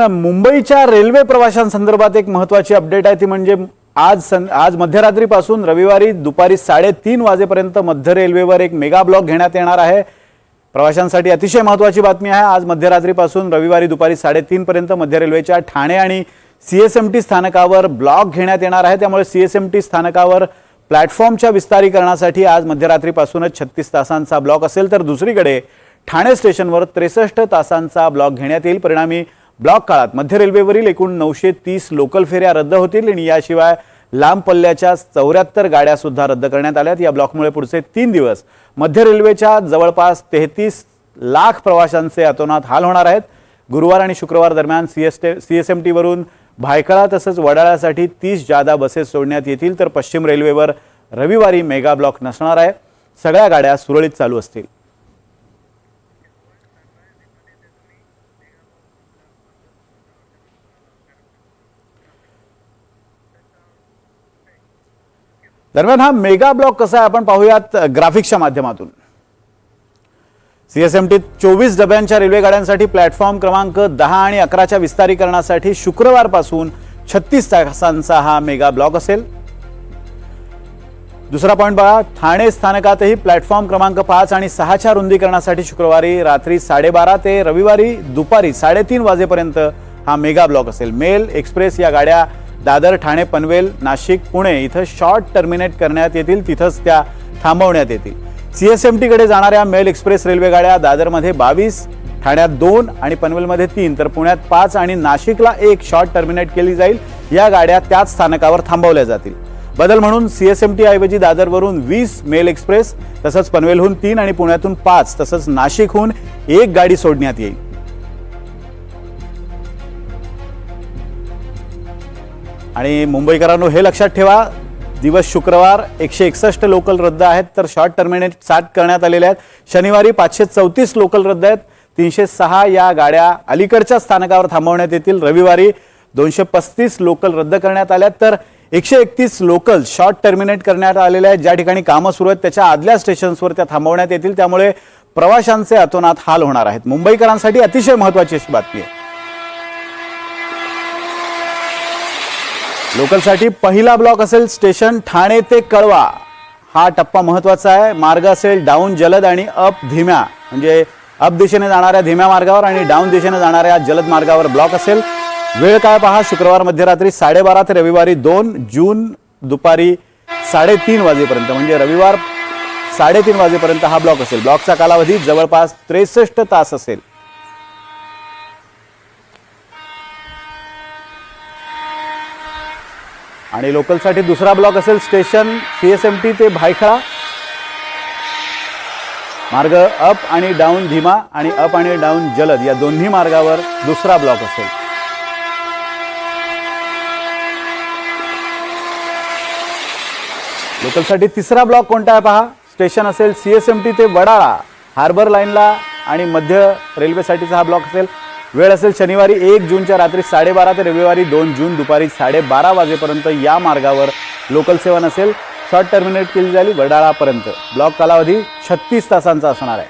मुंबईच्या रेल्वे प्रवाशांसंदर्भात एक महत्त्वाची अपडेट आहे ती म्हणजे आज मध्यरात्रीपासून रविवारी दुपारी 3:30 वाजेपर्यंत मध्य रेल्वेवर एक मेगा ब्लॉक घेण्यात येणार आहे। प्रवाशांसाठी अतिशय महत्त्वाची बातमी आहे। आज मध्यरात्रीपासून रविवारी दुपारी 3:30 पर्यंत मध्य रेल्वेच्या ठाणे आणि सीएसएमटी स्थानकावर ब्लॉक घेण्यात येणार आहे। त्यामुळे सीएसएमटी स्थानकावर प्लॅटफॉर्मच्या विस्तारीकरणासाठी आज मध्यरात्रीपासूनच 36 तासांचा ब्लॉक असेल, तर दुसरीकडे ठाणे स्टेशनवर 63 तासांचा ब्लॉक घेण्यात येईल। परिणामी ब्लॉक काळात मध्य रेल्वेवरील एकूण 930 लोकल फेऱ्या रद्द होतील आणि याशिवाय लांब पल्ल्याच्या 74 गाड्या सुद्धा रद्द करण्यात आल्यात। या ब्लॉकमुळे पुढचे 3 दिवस मध्य रेल्वेच्या जवळपास 33 लाख प्रवाशांचे अतोनात हाल होणार आहेत। गुरुवार आणि शुक्रवार दरम्यान सीएसएमटी वरून भायखळा तसंच वडाळ्यासाठी 30 जादा बसेस सोडण्यात येतील, तर पश्चिम रेल्वेवर रविवारी मेगा ब्लॉक नसणार आहे। सगळ्या गाड्या सुरळीत चालू असतील। दरम्यान हा मेगा ब्लॉक कसा आहे आपण पाहूयात ग्राफिक्सच्या माध्यमातून। सीएसएमटीत 24 डब्यांच्या रेल्वे गाड्यांसाठी प्लॅटफॉर्म क्रमांक 10 आणि 11च्या विस्तारीकरणासाठी शुक्रवारपासून 36 तासांचा हा मेगा ब्लॉक असेल। दुसरा पॉइंट बघा, ठाणे स्थानकातही प्लॅटफॉर्म क्रमांक 5 आणि 6च्या रुंदीकरणासाठी शुक्रवारी रात्री 12:30 ते रविवारी दुपारी 3:30 वाजेपर्यंत हा मेगा ब्लॉक असेल। मेल एक्सप्रेस या गाड्या दादर, ठाणे, पनवेल, नाशिक, पुणे इथं शॉर्ट टर्मिनेट करण्यात येतील, तिथंच त्या थांबवण्यात येतील। सीएसएमटी कडे जाणाऱ्या मेल एक्सप्रेस रेल्वे गाड्या दादरमध्ये 22, ठाण्यात 2 आणि पनवेलमध्ये 3, तर पुण्यात 5 आणि नाशिकला 1 शॉर्ट टर्मिनेट केली जाईल। या गाड्या त्याच स्थानकावर थांबवल्या जातील। बदल म्हणून सीएसएमटी ऐवजी दादरवरून 20 मेल एक्सप्रेस तसंच पनवेलहून 3 आणि पुण्यातून 5 तसंच नाशिकहून 1 गाडी सोडण्यात येईल। आणि मुंबईकरांनो हे लक्षात ठेवा, दिवस शुक्रवार 161 लोकल रद्द आहेत, तर शॉर्ट टर्मिनेट 60 करण्यात आलेले आहेत। शनिवारी 534 लोकल रद्द आहेत, 306 या गाड्या अलीकडच्या स्थानकावर थांबवण्यात येतील। रविवारी 235 लोकल रद्द करण्यात आल्यात, तर 131 लोकल शॉर्ट टर्मिनेट करण्यात आलेल्या आहेत। ज्या ठिकाणी कामं सुरू आहेत त्याच्या आदल्या स्टेशन्सवर त्या थांबवण्यात येतील, त्यामुळे प्रवाशांचे अतोनात हाल होणार आहेत। मुंबईकरांसाठी अतिशय महत्त्वाची अशी बातमी आहे। लोकलसाठी पहिला ब्लॉक असेल स्टेशन ठाणे ते कळवा, हा टप्पा महत्त्वाचा आहे। मार्ग असेल डाऊन जलद आणि अप धीम्या, म्हणजे अप दिशेने जाणाऱ्या धीम्या मार्गावर आणि डाऊन दिशेने जाणाऱ्या जलद मार्गावर ब्लॉक असेल। वेळ काय पहा, शुक्रवार मध्यरात्री 12:30 ते रविवारी 2 जून दुपारी 3:30 वाजेपर्यंत, म्हणजे रविवार 3:30 वाजेपर्यंत हा ब्लॉक असेल। ब्लॉकचा कालावधी जवळपास 63 तास असेल। आणि लोकलसाठी दुसरा ब्लॉक असेल स्टेशन सीएसएमटी ते भायखळा, मार्ग अप आणि डाऊन धीमा आणि अप आणि डाऊन जलद या दोन्ही मार्गावर दुसरा ब्लॉक असेल। लोकलसाठी तिसरा ब्लॉक कोणता आहे पहा, स्टेशन असेल सीएसएमटी ते वडाळा, हार्बर लाईनला आणि मध्य रेल्वेसाठीचा हा ब्लॉक असेल। वेळ असेल शनिवारी 1 जूनच्या रात्री 12:30 ते रविवारी 2 जून दुपारी 12:30 वाजेपर्यंत या मार्गावर लोकल सेवा नसेल। शॉर्ट टर्मिनेट केली जाईल वडाळापर्यंत। ब्लॉक कालावधी 36 तासांचा असणार आहे।